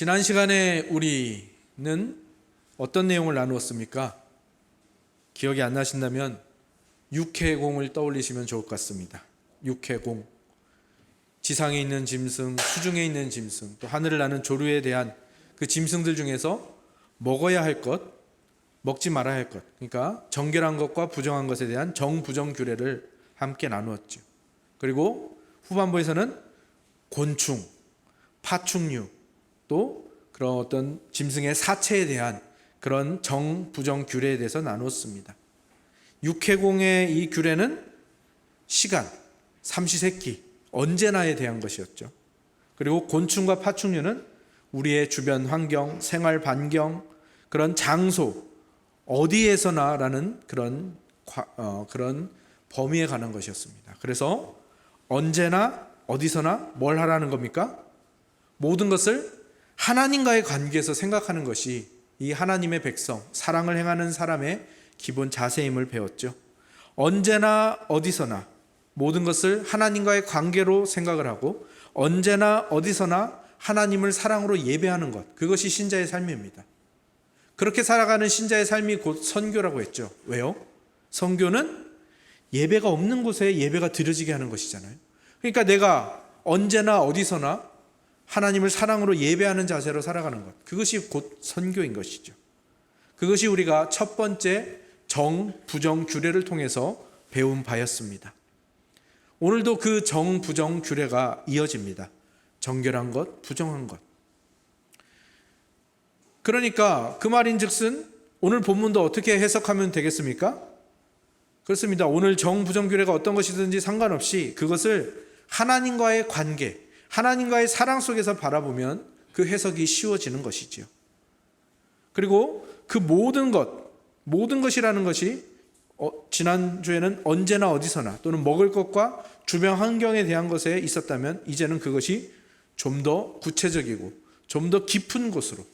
지난 시간에 우리는 어떤 내용을 나누었습니까? 기억이 안 나신다면 육해공을 떠올리시면 좋을 것 같습니다. 육해공, 지상에 있는 짐승, 수중에 있는 짐승, 또 하늘을 나는 조류에 대한 그 짐승들 중에서 먹어야 할 것, 먹지 말아야 할 것, 그러니까 정결한 것과 부정한 것에 대한 정부정 규례를 함께 나누었죠. 그리고 후반부에서는 곤충, 파충류, 또 그런 어떤 짐승의 사체에 대한 그런 정부정 규례에 대해서 나누었습니다. 육해공의 이 규례는 시간, 삼시세끼, 언제나에 대한 것이었죠. 그리고 곤충과 파충류는 우리의 주변 환경, 생활 반경, 그런 장소, 어디에서나라는 그런 범위에 관한 것이었습니다. 그래서 언제나 어디서나 뭘 하라는 겁니까? 모든 것을 하나님과의 관계에서 생각하는 것이 이 하나님의 백성, 사랑을 행하는 사람의 기본 자세임을 배웠죠. 언제나 어디서나 모든 것을 하나님과의 관계로 생각을 하고 언제나 어디서나 하나님을 사랑으로 예배하는 것, 그것이 신자의 삶입니다. 그렇게 살아가는 신자의 삶이 곧 선교라고 했죠. 왜요? 선교는 예배가 없는 곳에 예배가 드려지게 하는 것이잖아요. 그러니까 내가 언제나 어디서나 하나님을 사랑으로 예배하는 자세로 살아가는 것, 그것이 곧 선교인 것이죠. 그것이 우리가 첫 번째 정부정 규례를 통해서 배운 바였습니다. 오늘도 그 정부정 규례가 이어집니다. 정결한 것, 부정한 것. 그러니까 그 말인즉슨 오늘 본문도 어떻게 해석하면 되겠습니까? 그렇습니다. 오늘 정부정 규례가 어떤 것이든지 상관없이 그것을 하나님과의 관계, 하나님과의 사랑 속에서 바라보면 그 해석이 쉬워지는 것이지요. 그리고 그 모든 것이라는 것이 지난주에는 언제나 어디서나 또는 먹을 것과 주변 환경에 대한 것에 있었다면 이제는 그것이 좀 더 구체적이고 좀 더 깊은 곳으로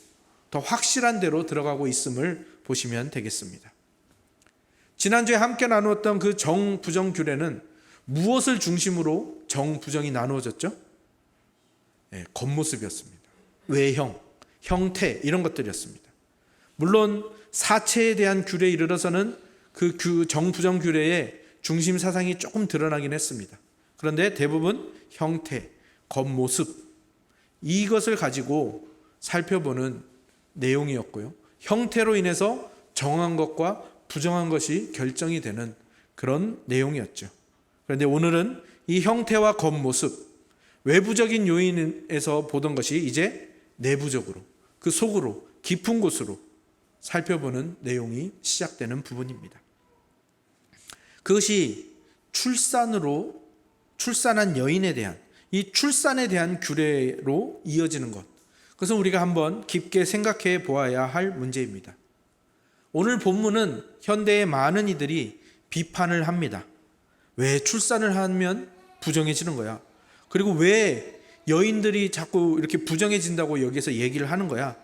더 확실한 데로 들어가고 있음을 보시면 되겠습니다. 지난주에 함께 나누었던 그 정부정 규례는 무엇을 중심으로 정부정이 나누어졌죠? 겉모습이었습니다. 외형, 형태 이런 것들이었습니다. 물론 사체에 대한 규례에 이르러서는 그 정부정 규례의 중심 사상이 조금 드러나긴 했습니다. 그런데 대부분 형태, 겉모습 이것을 가지고 살펴보는 내용이었고요. 형태로 인해서 정한 것과 부정한 것이 결정이 되는 그런 내용이었죠. 그런데 오늘은 이 형태와 겉모습, 외부적인 요인에서 보던 것이 이제 내부적으로, 그 속으로, 깊은 곳으로 살펴보는 내용이 시작되는 부분입니다. 그것이 출산한 여인에 대한, 이 출산에 대한 규례로 이어지는 것. 그것은 우리가 한번 깊게 생각해 보아야 할 문제입니다. 오늘 본문은 현대의 많은 이들이 비판을 합니다. 왜 출산을 하면 부정해지는 거야? 그리고 왜 여인들이 자꾸 이렇게 부정해진다고 여기서 얘기를 하는 거야?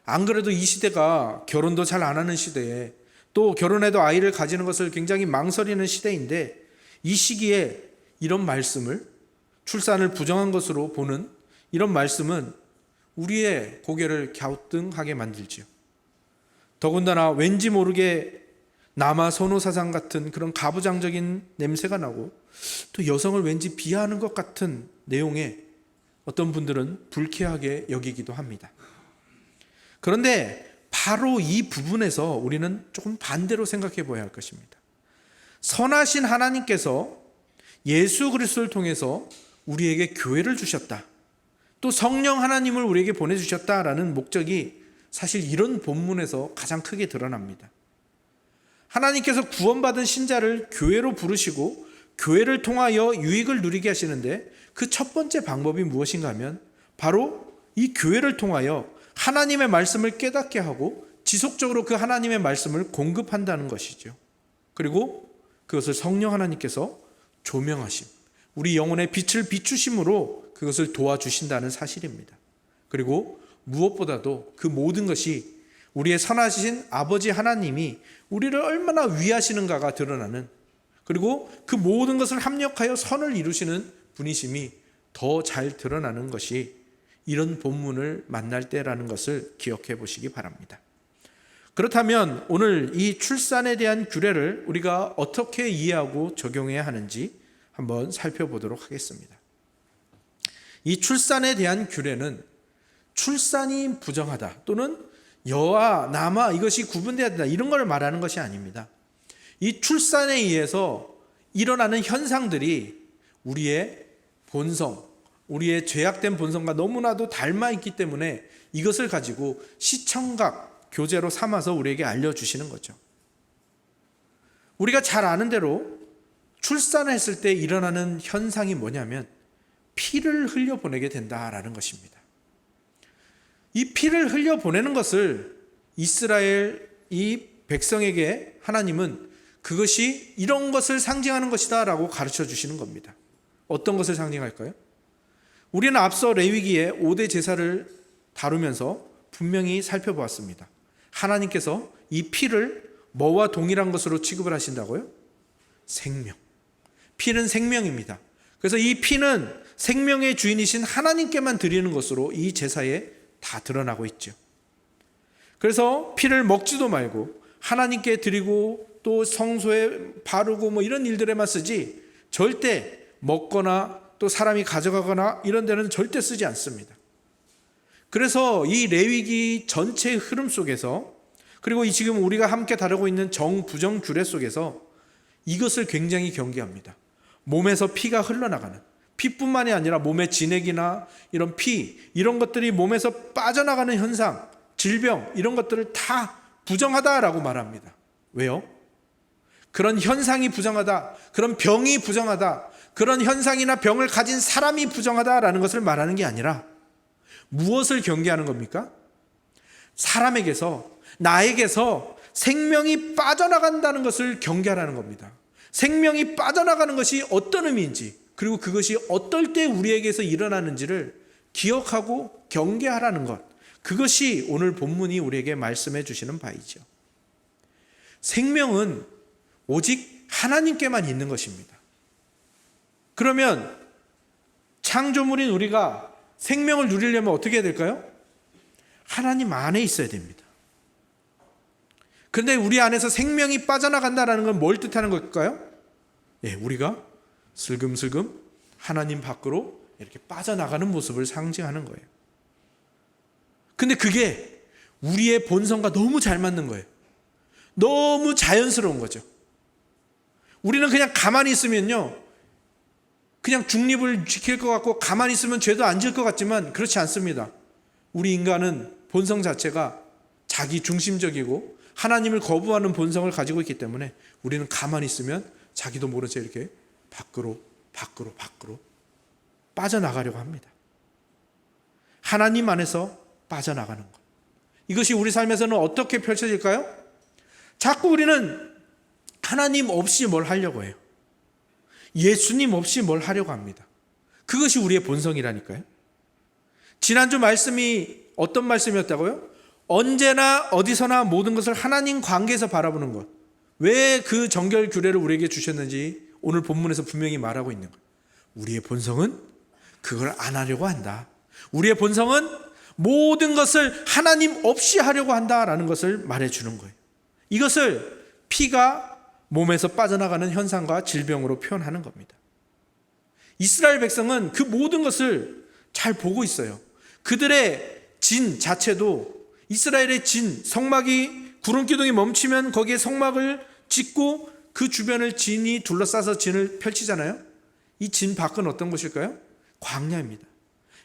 안 그래도 이 시대가 결혼도 잘 안 하는 시대에 또 결혼해도 아이를 가지는 것을 굉장히 망설이는 시대인데 이 시기에 이런 말씀을 출산을 부정한 것으로 보는 이런 말씀은 우리의 고개를 갸우뚱하게 만들지요. 더군다나 왠지 모르게 남아 선호 사상 같은 그런 가부장적인 냄새가 나고 또 여성을 왠지 비하하는 것 같은 내용에 어떤 분들은 불쾌하게 여기기도 합니다. 그런데 바로 이 부분에서 우리는 조금 반대로 생각해 보아야 할 것입니다. 선하신 하나님께서 예수 그리스도를 통해서 우리에게 교회를 주셨다. 또 성령 하나님을 우리에게 보내주셨다라는 목적이 사실 이런 본문에서 가장 크게 드러납니다. 하나님께서 구원받은 신자를 교회로 부르시고 교회를 통하여 유익을 누리게 하시는데 그 첫 번째 방법이 무엇인가 하면 바로 이 교회를 통하여 하나님의 말씀을 깨닫게 하고 지속적으로 그 하나님의 말씀을 공급한다는 것이죠. 그리고 그것을 성령 하나님께서 조명하심, 우리 영혼의 빛을 비추심으로 그것을 도와주신다는 사실입니다. 그리고 무엇보다도 그 모든 것이 우리의 선하신 아버지 하나님이 우리를 얼마나 위하시는가가 드러나는, 그리고 그 모든 것을 합력하여 선을 이루시는 분이심이 더 잘 드러나는 것이 이런 본문을 만날 때라는 것을 기억해 보시기 바랍니다. 그렇다면 오늘 이 출산에 대한 규례를 우리가 어떻게 이해하고 적용해야 하는지 한번 살펴보도록 하겠습니다. 이 출산에 대한 규례는 출산이 부정하다 또는 여아, 남아 이것이 구분되어야 된다 이런 걸 말하는 것이 아닙니다. 이 출산에 의해서 일어나는 현상들이 우리의 본성, 우리의 죄악된 본성과 너무나도 닮아 있기 때문에 이것을 가지고 시청각 교제로 삼아서 우리에게 알려주시는 거죠. 우리가 잘 아는 대로 출산을 했을 때 일어나는 현상이 뭐냐면 피를 흘려보내게 된다라는 것입니다. 이 피를 흘려보내는 것을 이스라엘 이 백성에게 하나님은 그것이 이런 것을 상징하는 것이다 라고 가르쳐 주시는 겁니다. 어떤 것을 상징할까요? 우리는 앞서 레위기의 5대 제사를 다루면서 분명히 살펴보았습니다. 하나님께서 이 피를 뭐와 동일한 것으로 취급을 하신다고요? 생명. 피는 생명입니다. 그래서 이 피는 생명의 주인이신 하나님께만 드리는 것으로 이 제사에 다 드러나고 있죠. 그래서 피를 먹지도 말고 하나님께 드리고 또 성소에 바르고 이런 일들에만 쓰지 절대 먹거나 또 사람이 가져가거나 이런 데는 절대 쓰지 않습니다. 그래서 이 레위기 전체의 흐름 속에서 그리고 지금 우리가 함께 다루고 있는 정부정 규례 속에서 이것을 굉장히 경계합니다. 몸에서 피가 흘러나가는 피뿐만이 아니라 몸의 진액이나 이런 피 이런 것들이 몸에서 빠져나가는 현상, 질병 이런 것들을 다 부정하다라고 말합니다. 왜요? 그런 현상이 부정하다, 그런 병이 부정하다, 그런 현상이나 병을 가진 사람이 부정하다라는 것을 말하는 게 아니라 무엇을 경계하는 겁니까? 사람에게서, 나에게서 생명이 빠져나간다는 것을 경계하라는 겁니다. 생명이 빠져나가는 것이 어떤 의미인지, 그리고 그것이 어떨 때 우리에게서 일어나는지를 기억하고 경계하라는 것, 그것이 오늘 본문이 우리에게 말씀해 주시는 바이죠. 생명은 오직 하나님께만 있는 것입니다. 그러면 창조물인 우리가 생명을 누리려면 어떻게 해야 될까요? 하나님 안에 있어야 됩니다. 그런데 우리 안에서 생명이 빠져나간다는 건 뭘 뜻하는 걸까요? 우리가 슬금슬금 하나님 밖으로 이렇게 빠져나가는 모습을 상징하는 거예요. 근데 그게 우리의 본성과 너무 잘 맞는 거예요. 너무 자연스러운 거죠. 우리는 그냥 가만히 있으면요, 그냥 중립을 지킬 것 같고 가만히 있으면 죄도 안 질 것 같지만 그렇지 않습니다. 우리 인간은 본성 자체가 자기 중심적이고 하나님을 거부하는 본성을 가지고 있기 때문에 우리는 가만히 있으면 자기도 모른 채 이렇게 밖으로 빠져나가려고 합니다. 하나님 안에서 빠져나가는 것. 이것이 우리 삶에서는 어떻게 펼쳐질까요? 자꾸 우리는 하나님 없이 뭘 하려고 해요. 예수님 없이 뭘 하려고 합니다. 그것이 우리의 본성이라니까요. 지난주 말씀이 어떤 말씀이었다고요? 언제나 어디서나 모든 것을 하나님 관계에서 바라보는 것. 왜 그 정결 규례를 우리에게 주셨는지 오늘 본문에서 분명히 말하고 있는 거예요. 우리의 본성은 그걸 안 하려고 한다. 우리의 본성은 모든 것을 하나님 없이 하려고 한다라는 것을 말해주는 거예요. 이것을 피가 몸에서 빠져나가는 현상과 질병으로 표현하는 겁니다. 이스라엘 백성은 그 모든 것을 잘 보고 있어요. 그들의 진 자체도 이스라엘의 진, 성막이 구름기둥이 멈추면 거기에 성막을 짓고 그 주변을 진이 둘러싸서 진을 펼치잖아요. 이 진 밖은 어떤 곳일까요? 광야입니다.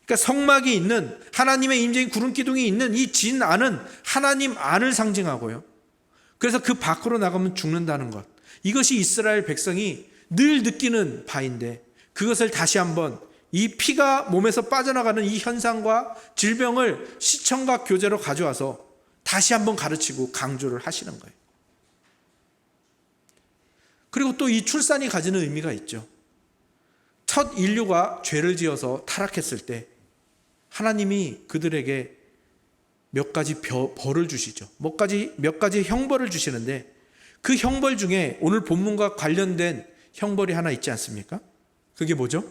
그러니까 성막이 있는 하나님의 임재인 구름기둥이 있는 이 진 안은 하나님 안을 상징하고요. 그래서 그 밖으로 나가면 죽는다는 것. 이것이 이스라엘 백성이 늘 느끼는 바인데 그것을 다시 한번 이 피가 몸에서 빠져나가는 이 현상과 질병을 시청각 교제로 가져와서 다시 한번 가르치고 강조를 하시는 거예요. 그리고 또 이 출산이 가지는 의미가 있죠. 첫 인류가 죄를 지어서 타락했을 때 하나님이 그들에게 몇 가지 벌을 주시죠. 몇 가지 형벌을 주시는데 그 형벌 중에 오늘 본문과 관련된 형벌이 하나 있지 않습니까? 그게 뭐죠?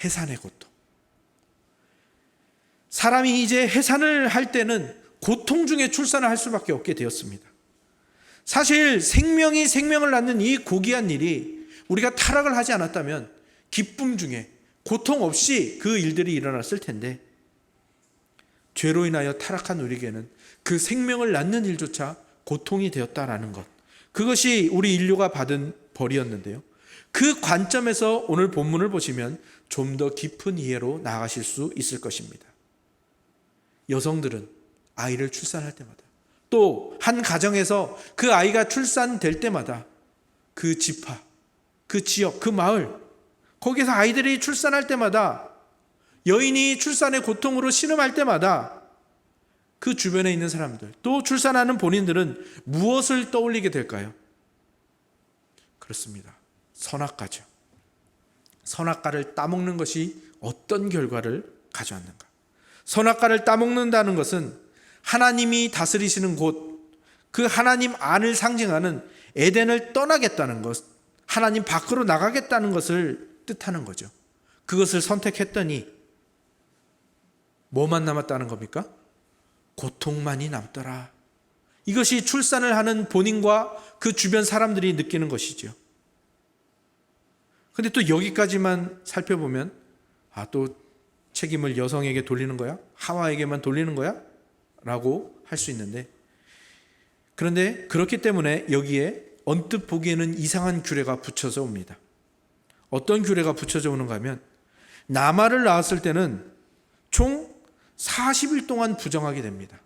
해산의 고통. 사람이 이제 해산을 할 때는 고통 중에 출산을 할 수밖에 없게 되었습니다. 사실 생명이 생명을 낳는 이 고귀한 일이 우리가 타락을 하지 않았다면 기쁨 중에 고통 없이 그 일들이 일어났을 텐데, 죄로 인하여 타락한 우리에게는 그 생명을 낳는 일조차 고통이 되었다라는 것, 그것이 우리 인류가 받은 벌이었는데요. 그 관점에서 오늘 본문을 보시면 좀 더 깊은 이해로 나아가실 수 있을 것입니다. 여성들은 아이를 출산할 때마다, 또 한 가정에서 그 아이가 출산될 때마다 그 지파, 그 지역, 그 마을, 거기서 아이들이 출산할 때마다, 여인이 출산의 고통으로 신음할 때마다 그 주변에 있는 사람들, 또 출산하는 본인들은 무엇을 떠올리게 될까요? 그렇습니다. 선악과죠. 선악과를 따먹는 것이 어떤 결과를 가져왔는가? 선악과를 따먹는다는 것은 하나님이 다스리시는 곳, 그 하나님 안을 상징하는 에덴을 떠나겠다는 것, 하나님 밖으로 나가겠다는 것을 뜻하는 거죠. 그것을 선택했더니 뭐만 남았다는 겁니까? 고통만이 남더라. 이것이 출산을 하는 본인과 그 주변 사람들이 느끼는 것이죠. 근데 또 여기까지만 살펴보면, 또 책임을 여성에게 돌리는 거야? 하와에게만 돌리는 거야? 라고 할 수 있는데, 그런데 그렇기 때문에 여기에 언뜻 보기에는 이상한 규례가 붙여져 옵니다. 어떤 규례가 붙여져 오는가 하면, 나마를 낳았을 때는 총 40일 동안 부정하게 됩니다.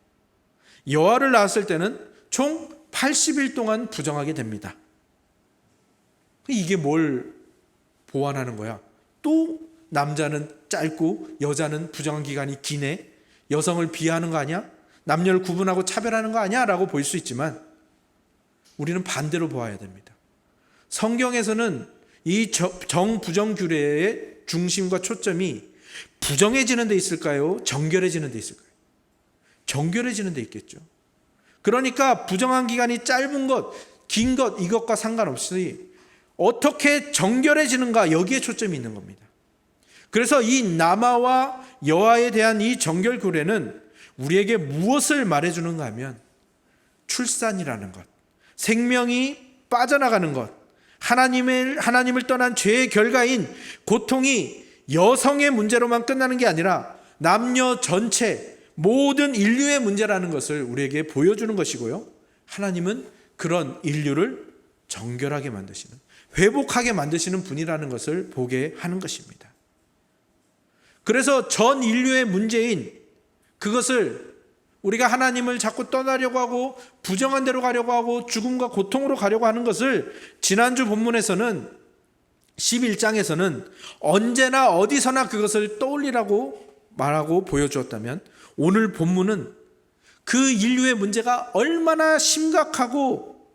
여아를 낳았을 때는 총 80일 동안 부정하게 됩니다. 이게 뭘 보완하는 거야? 또 남자는 짧고 여자는 부정한 기간이 기네? 여성을 비하하는 거 아니야? 남녀를 구분하고 차별하는 거 아니야? 라고 보일 수 있지만 우리는 반대로 보아야 됩니다. 성경에서는 이 정부정 규례의 중심과 초점이 부정해지는 데 있을까요? 정결해지는 데 있을까요? 정결해지는 데 있겠죠. 그러니까 부정한 기간이 짧은 것, 긴 것, 이것과 상관없이 어떻게 정결해지는가, 여기에 초점이 있는 겁니다. 그래서 이 남아와 여아에 대한 이 정결 규례는 우리에게 무엇을 말해주는가 하면, 출산이라는 것, 생명이 빠져나가는 것, 하나님을 떠난 죄의 결과인 고통이 여성의 문제로만 끝나는 게 아니라 남녀 전체 모든 인류의 문제라는 것을 우리에게 보여주는 것이고요. 하나님은 그런 인류를 정결하게 만드시는, 회복하게 만드시는 분이라는 것을 보게 하는 것입니다. 그래서 전 인류의 문제인 그것을 우리가 하나님을 자꾸 떠나려고 하고 부정한 대로 가려고 하고 죽음과 고통으로 가려고 하는 것을 지난주 본문에서는 11장에서는 언제나 어디서나 그것을 떠올리라고 말하고 보여주었다면, 오늘 본문은 그 인류의 문제가 얼마나 심각하고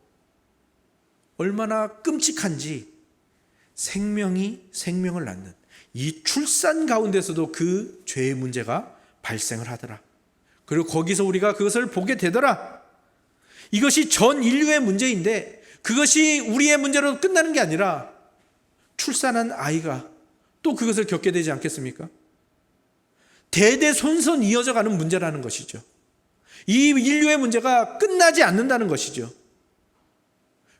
얼마나 끔찍한지, 생명이 생명을 낳는 이 출산 가운데서도 그 죄의 문제가 발생을 하더라. 그리고 거기서 우리가 그것을 보게 되더라. 이것이 전 인류의 문제인데 그것이 우리의 문제로 끝나는 게 아니라 출산한 아이가 또 그것을 겪게 되지 않겠습니까? 대대손손 이어져 가는 문제라는 것이죠. 이 인류의 문제가 끝나지 않는다는 것이죠.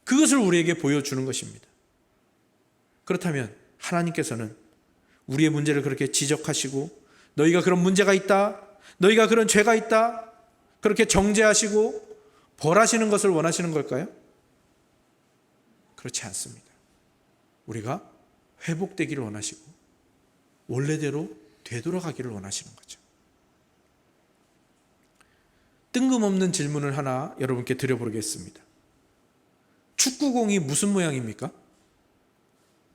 그것을 우리에게 보여주는 것입니다. 그렇다면 하나님께서는 우리의 문제를 그렇게 지적하시고, 너희가 그런 문제가 있다, 너희가 그런 죄가 있다, 그렇게 정죄하시고 벌하시는 것을 원하시는 걸까요? 그렇지 않습니다. 우리가 회복되기를 원하시고 원래대로 되돌아가기를 원하시는 거죠. 뜬금없는 질문을 하나 여러분께 드려보겠습니다. 축구공이 무슨 모양입니까?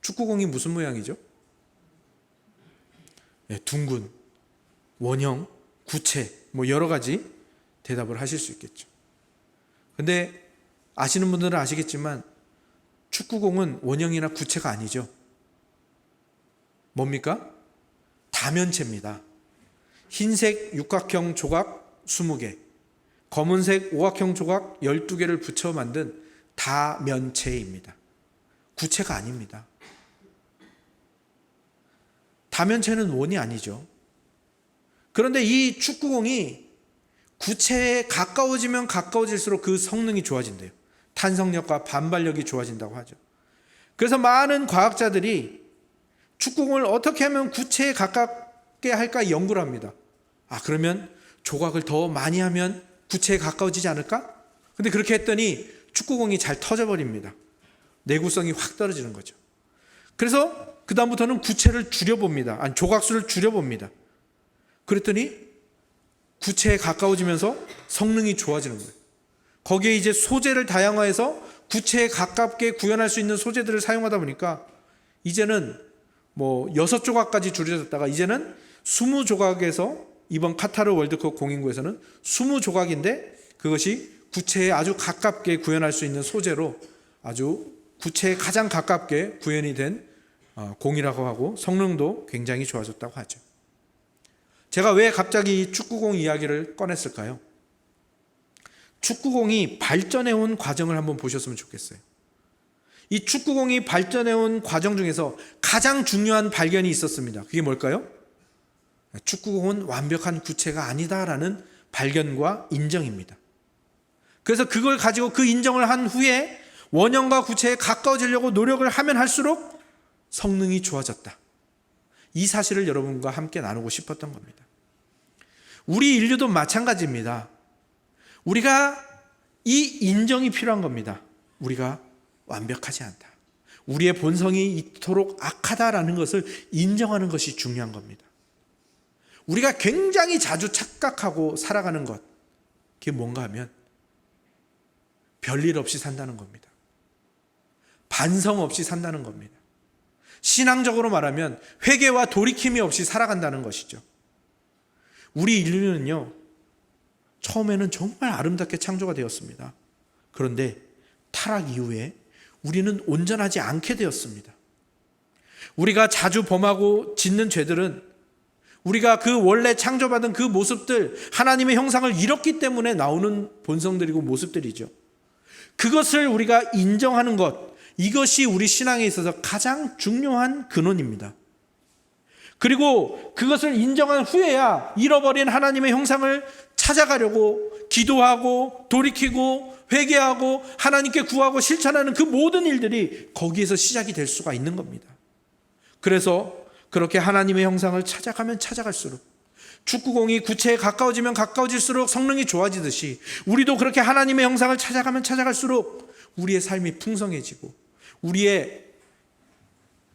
축구공이 무슨 모양이죠? 둥근, 원형, 구체, 여러 가지 대답을 하실 수 있겠죠. 근데 아시는 분들은 아시겠지만 축구공은 원형이나 구체가 아니죠. 뭡니까? 다면체입니다. 흰색 육각형 조각 20개, 검은색 오각형 조각 12개를 붙여 만든 다면체입니다. 구체가 아닙니다. 다면체는 원이 아니죠. 그런데 이 축구공이 구체에 가까워지면 가까워질수록 그 성능이 좋아진대요. 탄성력과 반발력이 좋아진다고 하죠. 그래서 많은 과학자들이 축구공을 어떻게 하면 구체에 가깝게 할까 연구를 합니다. 그러면 조각을 더 많이 하면 구체에 가까워지지 않을까? 근데 그렇게 했더니 축구공이 잘 터져버립니다. 내구성이 확 떨어지는 거죠. 그래서 그 다음부터는 구체를 줄여봅니다. 조각수를 줄여봅니다. 그랬더니 구체에 가까워지면서 성능이 좋아지는 거예요. 거기에 이제 소재를 다양화해서 구체에 가깝게 구현할 수 있는 소재들을 사용하다 보니까 이제는 6조각까지 줄여졌다가 이제는 20조각에서 이번 카타르 월드컵 공인구에서는 20조각인데 그것이 구체에 아주 가깝게 구현할 수 있는 소재로 아주 구체에 가장 가깝게 구현이 된 공이라고 하고 성능도 굉장히 좋아졌다고 하죠. 제가 왜 갑자기 축구공 이야기를 꺼냈을까요? 축구공이 발전해온 과정을 한번 보셨으면 좋겠어요. 이 축구공이 발전해온 과정 중에서 가장 중요한 발견이 있었습니다. 그게 뭘까요? 축구공은 완벽한 구체가 아니다라는 발견과 인정입니다. 그래서 그걸 가지고 그 인정을 한 후에 원형과 구체에 가까워지려고 노력을 하면 할수록 성능이 좋아졌다. 이 사실을 여러분과 함께 나누고 싶었던 겁니다. 우리 인류도 마찬가지입니다. 우리가 이 인정이 필요한 겁니다. 우리가 완벽하지 않다. 우리의 본성이 이토록 악하다라는 것을 인정하는 것이 중요한 겁니다. 우리가 굉장히 자주 착각하고 살아가는 것, 그게 뭔가 하면 별일 없이 산다는 겁니다. 반성 없이 산다는 겁니다. 신앙적으로 말하면 회개와 돌이킴이 없이 살아간다는 것이죠. 우리 인류는요, 처음에는 정말 아름답게 창조가 되었습니다. 그런데 타락 이후에 우리는 온전하지 않게 되었습니다. 우리가 자주 범하고 짓는 죄들은 우리가 그 원래 창조받은 그 모습들, 하나님의 형상을 잃었기 때문에 나오는 본성들이고 모습들이죠. 그것을 우리가 인정하는 것, 이것이 우리 신앙에 있어서 가장 중요한 근원입니다. 그리고 그것을 인정한 후에야 잃어버린 하나님의 형상을 찾아가려고 기도하고 돌이키고 회개하고 하나님께 구하고 실천하는 그 모든 일들이 거기에서 시작이 될 수가 있는 겁니다. 그래서 그렇게 하나님의 형상을 찾아가면 찾아갈수록 축구공이 구체에 가까워지면 가까워질수록 성능이 좋아지듯이 우리도 그렇게 하나님의 형상을 찾아가면 찾아갈수록 우리의 삶이 풍성해지고 우리의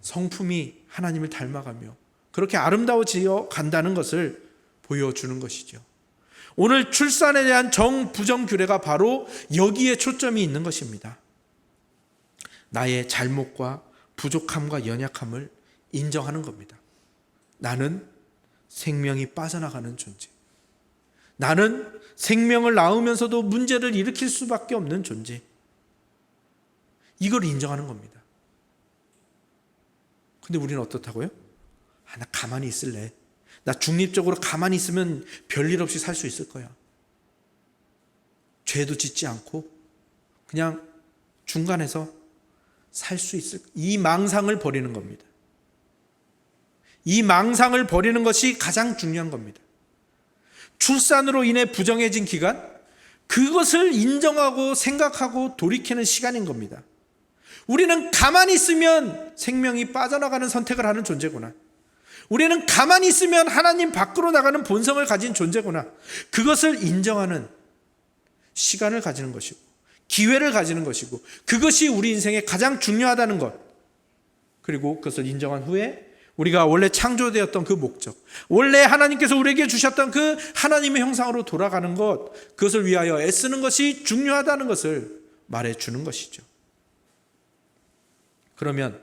성품이 하나님을 닮아가며 그렇게 아름다워지어 간다는 것을 보여주는 것이죠. 오늘 출산에 대한 정부정 규례가 바로 여기에 초점이 있는 것입니다. 나의 잘못과 부족함과 연약함을 인정하는 겁니다. 나는 생명이 빠져나가는 존재. 나는 생명을 낳으면서도 문제를 일으킬 수밖에 없는 존재. 이걸 인정하는 겁니다. 근데 우리는 어떻다고요? 나 가만히 있을래. 나 중립적으로 가만히 있으면 별일 없이 살 수 있을 거야. 죄도 짓지 않고 그냥 중간에서 살 수 있을 거야. 이 망상을 버리는 겁니다. 이 망상을 버리는 것이 가장 중요한 겁니다. 출산으로 인해 부정해진 기간, 그것을 인정하고 생각하고 돌이키는 시간인 겁니다. 우리는 가만히 있으면 생명이 빠져나가는 선택을 하는 존재구나. 우리는 가만히 있으면 하나님 밖으로 나가는 본성을 가진 존재구나. 그것을 인정하는 시간을 가지는 것이고 기회를 가지는 것이고 그것이 우리 인생에 가장 중요하다는 것. 그리고 그것을 인정한 후에 우리가 원래 창조되었던 그 목적, 원래 하나님께서 우리에게 주셨던 그 하나님의 형상으로 돌아가는 것, 그것을 위하여 애쓰는 것이 중요하다는 것을 말해주는 것이죠. 그러면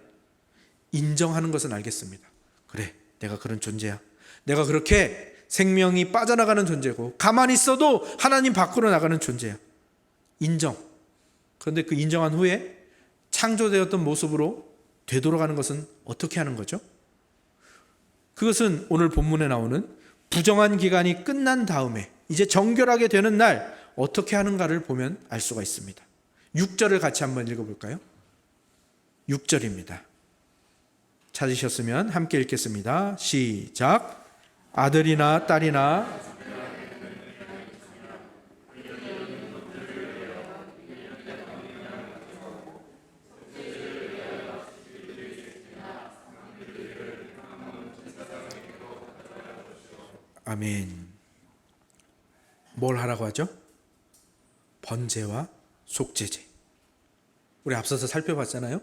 인정하는 것은 알겠습니다. 그래, 내가 그런 존재야. 내가 그렇게 생명이 빠져나가는 존재고 가만히 있어도 하나님 밖으로 나가는 존재야. 인정. 그런데 그 인정한 후에 창조되었던 모습으로 되돌아가는 것은 어떻게 하는 거죠? 그것은 오늘 본문에 나오는 부정한 기간이 끝난 다음에 이제 정결하게 되는 날 어떻게 하는가를 보면 알 수가 있습니다. 6절을 같이 한번 읽어볼까요? 6절입니다. 찾으셨으면 함께 읽겠습니다. 시작. 아들이나 딸이나 아멘. 뭘 하라고 하죠? 번제와 속죄제. 우리 앞서서 살펴봤잖아요.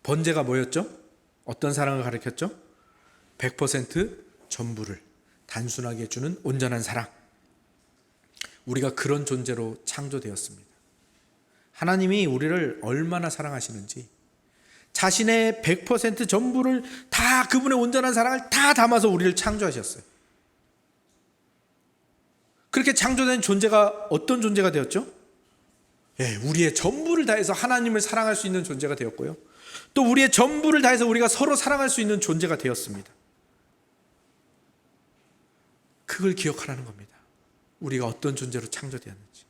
번제가 뭐였죠? 어떤 사랑을 가리켰죠? 100% 전부를 단순하게 해주는 온전한 사랑. 우리가 그런 존재로 창조되었습니다. 하나님이 우리를 얼마나 사랑하시는지 자신의 100% 전부를 다, 그분의 온전한 사랑을 다 담아서 우리를 창조하셨어요. 그렇게 창조된 존재가 어떤 존재가 되었죠? 우리의 전부를 다해서 하나님을 사랑할 수 있는 존재가 되었고요, 또 우리의 전부를 다해서 우리가 서로 사랑할 수 있는 존재가 되었습니다. 그걸 기억하라는 겁니다. 우리가 어떤 존재로 창조되었는지.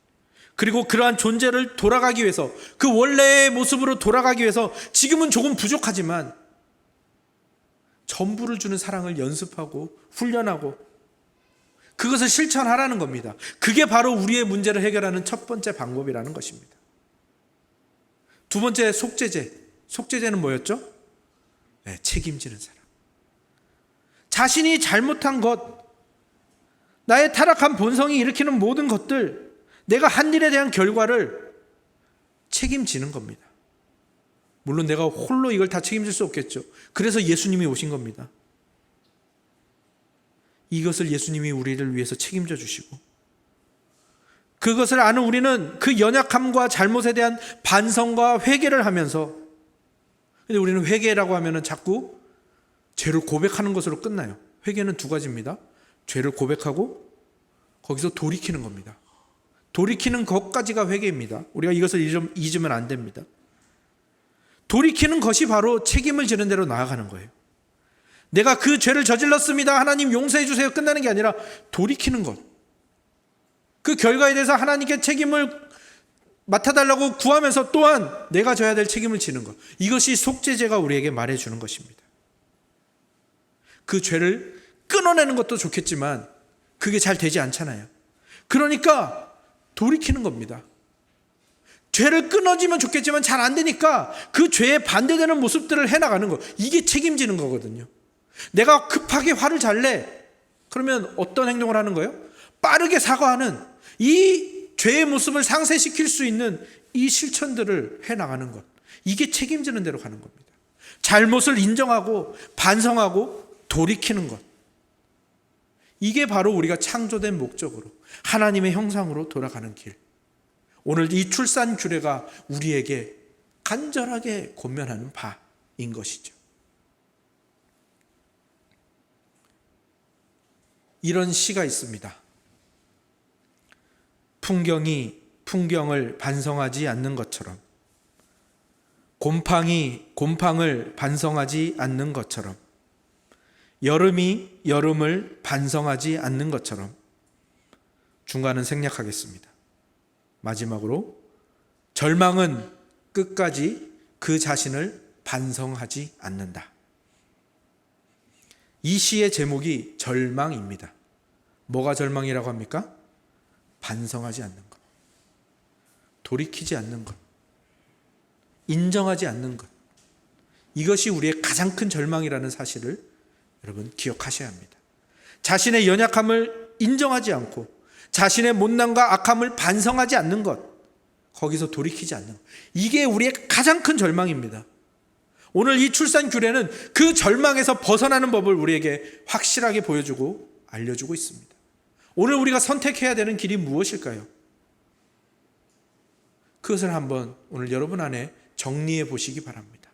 그리고 그러한 존재를 돌아가기 위해서, 그 원래의 모습으로 돌아가기 위해서 지금은 조금 부족하지만 전부를 주는 사랑을 연습하고 훈련하고 그것을 실천하라는 겁니다. 그게 바로 우리의 문제를 해결하는 첫 번째 방법이라는 것입니다. 두 번째, 속죄제. 속죄제는 뭐였죠? 책임지는 사람. 자신이 잘못한 것, 나의 타락한 본성이 일으키는 모든 것들, 내가 한 일에 대한 결과를 책임지는 겁니다. 물론 내가 홀로 이걸 다 책임질 수 없겠죠. 그래서 예수님이 오신 겁니다. 이것을 예수님이 우리를 위해서 책임져 주시고, 그것을 아는 우리는 그 연약함과 잘못에 대한 반성과 회개를 하면서, 근데 우리는 회개라고 하면은 자꾸 죄를 고백하는 것으로 끝나요. 회개는 두 가지입니다. 죄를 고백하고 거기서 돌이키는 겁니다. 돌이키는 것까지가 회개입니다. 우리가 이것을 잊으면 안 됩니다. 돌이키는 것이 바로 책임을 지는 대로 나아가는 거예요. 내가 그 죄를 저질렀습니다, 하나님 용서해 주세요, 끝나는 게 아니라 돌이키는 것, 그 결과에 대해서 하나님께 책임을 맡아달라고 구하면서 또한 내가 져야 될 책임을 지는 것, 이것이 속죄제가 우리에게 말해주는 것입니다. 그 죄를 끊어내는 것도 좋겠지만 그게 잘 되지 않잖아요. 그러니까 돌이키는 겁니다. 죄를 끊어지면 좋겠지만 잘 안 되니까 그 죄에 반대되는 모습들을 해나가는 것, 이게 책임지는 거거든요. 내가 급하게 화를 잘 내, 그러면 어떤 행동을 하는 거예요? 빠르게 사과하는, 이 죄의 모습을 상쇄시킬 수 있는 이 실천들을 해나가는 것, 이게 책임지는 대로 가는 겁니다. 잘못을 인정하고 반성하고 돌이키는 것, 이게 바로 우리가 창조된 목적으로 하나님의 형상으로 돌아가는 길. 오늘 이 출산 규례가 우리에게 간절하게 권면하는 바인 것이죠. 이런 시가 있습니다. 풍경이 풍경을 반성하지 않는 것처럼, 곰팡이 곰팡을 반성하지 않는 것처럼, 여름이 여름을 반성하지 않는 것처럼. 중간은 생략하겠습니다. 마지막으로, 절망은 끝까지 그 자신을 반성하지 않는다. 이 시의 제목이 절망입니다. 뭐가 절망이라고 합니까? 반성하지 않는 것, 돌이키지 않는 것, 인정하지 않는 것, 이것이 우리의 가장 큰 절망이라는 사실을 여러분 기억하셔야 합니다. 자신의 연약함을 인정하지 않고 자신의 못남과 악함을 반성하지 않는 것, 거기서 돌이키지 않는 것, 이게 우리의 가장 큰 절망입니다. 오늘 이 출산 규례는 그 절망에서 벗어나는 법을 우리에게 확실하게 보여주고 알려주고 있습니다. 오늘 우리가 선택해야 되는 길이 무엇일까요? 그것을 한번 오늘 여러분 안에 정리해 보시기 바랍니다.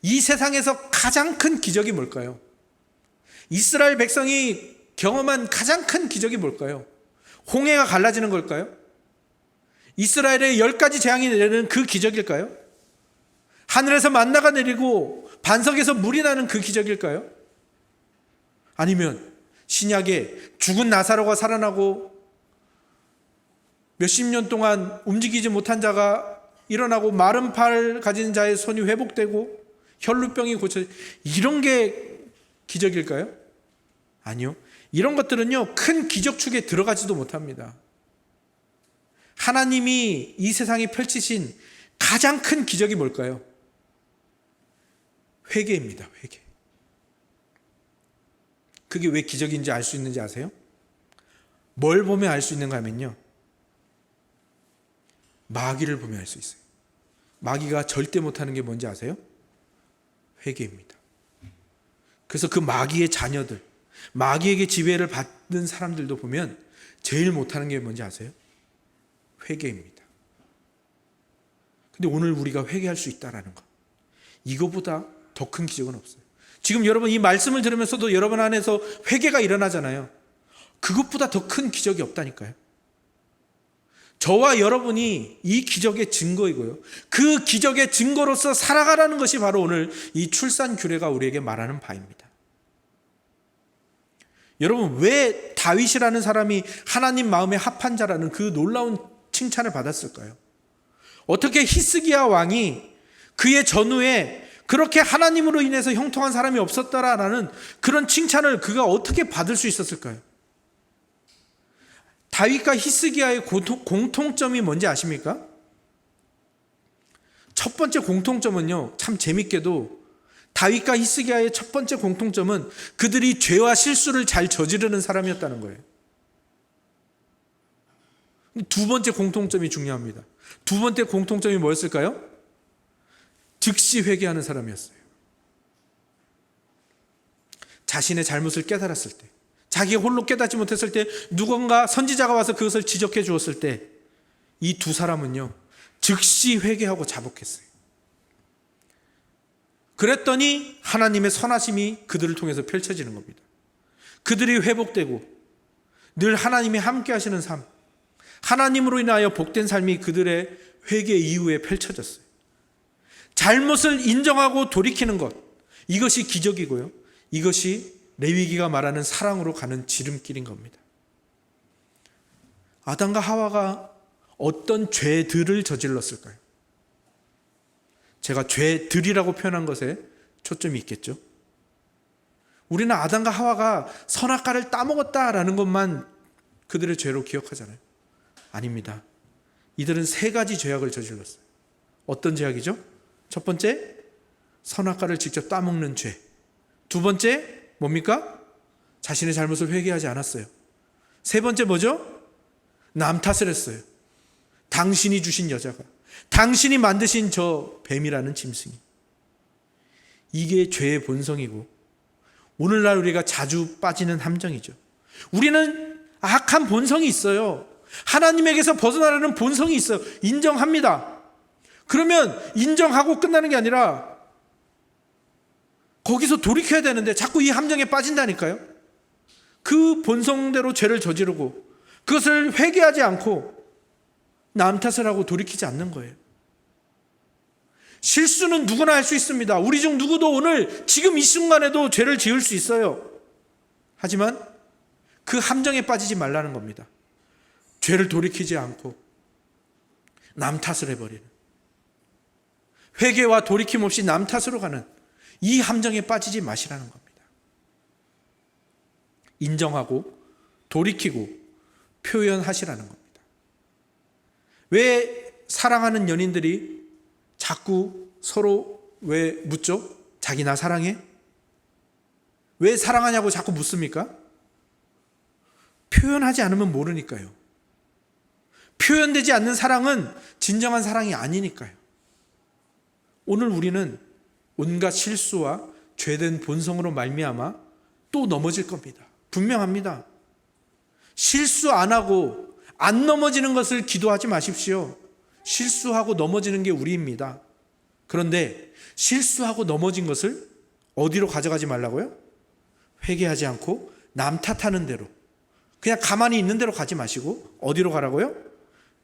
이 세상에서 가장 큰 기적이 뭘까요? 이스라엘 백성이 경험한 가장 큰 기적이 뭘까요? 홍해가 갈라지는 걸까요? 이스라엘의 10가지 재앙이 내리는 그 기적일까요? 하늘에서 만나가 내리고 반석에서 물이 나는 그 기적일까요? 아니면 신약에 죽은 나사로가 살아나고 몇십 년 동안 움직이지 못한 자가 일어나고 마른 팔 가진 자의 손이 회복되고 혈루병이 고쳐지고, 이런 게 기적일까요? 아니요. 이런 것들은요, 큰 기적축에 들어가지도 못합니다. 하나님이 이 세상에 펼치신 가장 큰 기적이 뭘까요? 회개입니다. 회개. 그게 왜 기적인지 알 수 있는지 아세요? 뭘 보면 알 수 있는가 하면요, 마귀를 보면 알 수 있어요. 마귀가 절대 못하는 게 뭔지 아세요? 회개입니다. 그래서 그 마귀의 자녀들, 마귀에게 지배를 받는 사람들도 보면 제일 못하는 게 뭔지 아세요? 회개입니다. 근데 오늘 우리가 회개할 수 있다는 것, 이거보다 더 큰 기적은 없어요. 지금 여러분 이 말씀을 들으면서도 여러분 안에서 회개가 일어나잖아요. 그것보다 더 큰 기적이 없다니까요. 저와 여러분이 이 기적의 증거이고요, 그 기적의 증거로서 살아가라는 것이 바로 오늘 이 출산 규례가 우리에게 말하는 바입니다. 여러분, 왜 다윗이라는 사람이 하나님 마음에 합한 자라는 그 놀라운 칭찬을 받았을까요? 어떻게 히스기야 왕이 그의 전후에 그렇게 하나님으로 인해서 형통한 사람이 없었다라는 그런 칭찬을 그가 어떻게 받을 수 있었을까요? 다윗과 히스기야의 공통점이 뭔지 아십니까? 첫 번째 공통점은요, 참 재밌게도 다윗과 히스기야의 첫 번째 공통점은 그들이 죄와 실수를 잘 저지르는 사람이었다는 거예요. 두 번째 공통점이 중요합니다. 두 번째 공통점이 뭐였을까요? 즉시 회개하는 사람이었어요. 자신의 잘못을 깨달았을 때, 자기가 홀로 깨닫지 못했을 때, 누군가 선지자가 와서 그것을 지적해 주었을 때, 이 두 사람은요, 즉시 회개하고 자복했어요. 그랬더니 하나님의 선하심이 그들을 통해서 펼쳐지는 겁니다. 그들이 회복되고 늘 하나님이 함께 하시는 삶, 하나님으로 인하여 복된 삶이 그들의 회개 이후에 펼쳐졌어요. 잘못을 인정하고 돌이키는 것, 이것이 기적이고요, 이것이 레위기가 말하는 사랑으로 가는 지름길인 겁니다. 아담과 하와가 어떤 죄들을 저질렀을까요? 제가 죄들이라고 표현한 것에 초점이 있겠죠. 우리는 아담과 하와가 선악과를 따먹었다라는 것만 그들의 죄로 기억하잖아요. 아닙니다. 이들은 세 가지 죄악을 저질렀어요. 어떤 죄악이죠? 첫 번째, 선악과를 직접 따먹는 죄. 두 번째, 뭡니까? 자신의 잘못을 회개하지 않았어요. 세 번째 뭐죠? 남 탓을 했어요. 당신이 주신 여자가, 당신이 만드신 저 뱀이라는 짐승이. 이게 죄의 본성이고 오늘날 우리가 자주 빠지는 함정이죠. 우리는 악한 본성이 있어요. 하나님에게서 벗어나려는 본성이 있어요. 인정합니다. 그러면 인정하고 끝나는 게 아니라 거기서 돌이켜야 되는데 자꾸 이 함정에 빠진다니까요. 그 본성대로 죄를 저지르고 그것을 회개하지 않고 남 탓을 하고 돌이키지 않는 거예요. 실수는 누구나 할 수 있습니다. 우리 중 누구도 오늘 지금 이 순간에도 죄를 지을 수 있어요. 하지만 그 함정에 빠지지 말라는 겁니다. 죄를 돌이키지 않고 남 탓을 해버리는, 회개와 돌이킴 없이 남 탓으로 가는 이 함정에 빠지지 마시라는 겁니다. 인정하고 돌이키고 표현하시라는 겁니다. 왜 사랑하는 연인들이 자꾸 서로 왜 묻죠? 자기 나 사랑해? 왜 사랑하냐고 자꾸 묻습니까? 표현하지 않으면 모르니까요. 표현되지 않는 사랑은 진정한 사랑이 아니니까요. 오늘 우리는 온갖 실수와 죄된 본성으로 말미암아 또 넘어질 겁니다. 분명합니다. 실수 안 하고 안 넘어지는 것을 기도하지 마십시오. 실수하고 넘어지는 게 우리입니다. 그런데 실수하고 넘어진 것을 어디로 가져가지 말라고요? 회개하지 않고 남 탓하는 대로, 그냥 가만히 있는 대로 가지 마시고 어디로 가라고요?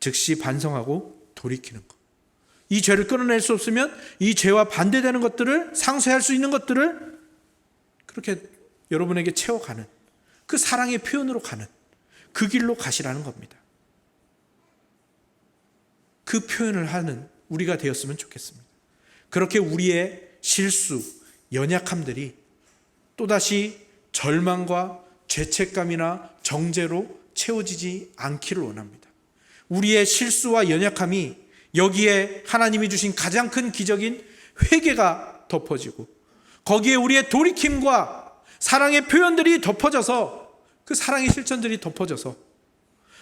즉시 반성하고 돌이키는 것. 이 죄를 끊어낼 수 없으면 이 죄와 반대되는 것들을, 상쇄할 수 있는 것들을 그렇게 여러분에게 채워가는, 그 사랑의 표현으로 가는 그 길로 가시라는 겁니다. 그 표현을 하는 우리가 되었으면 좋겠습니다. 그렇게 우리의 실수, 연약함들이 또다시 절망과 죄책감이나 정죄로 채워지지 않기를 원합니다. 우리의 실수와 연약함이 여기에 하나님이 주신 가장 큰 기적인 회개가 덮어지고 거기에 우리의 돌이킴과 사랑의 표현들이 덮어져서 그 사랑의 실천들이 덮어져서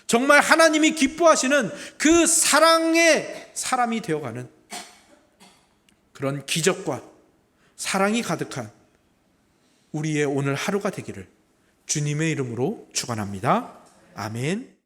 정말 하나님이 기뻐하시는 그 사랑의 사람이 되어가는 그런 기적과 사랑이 가득한 우리의 오늘 하루가 되기를 주님의 이름으로 축원합니다. 아멘.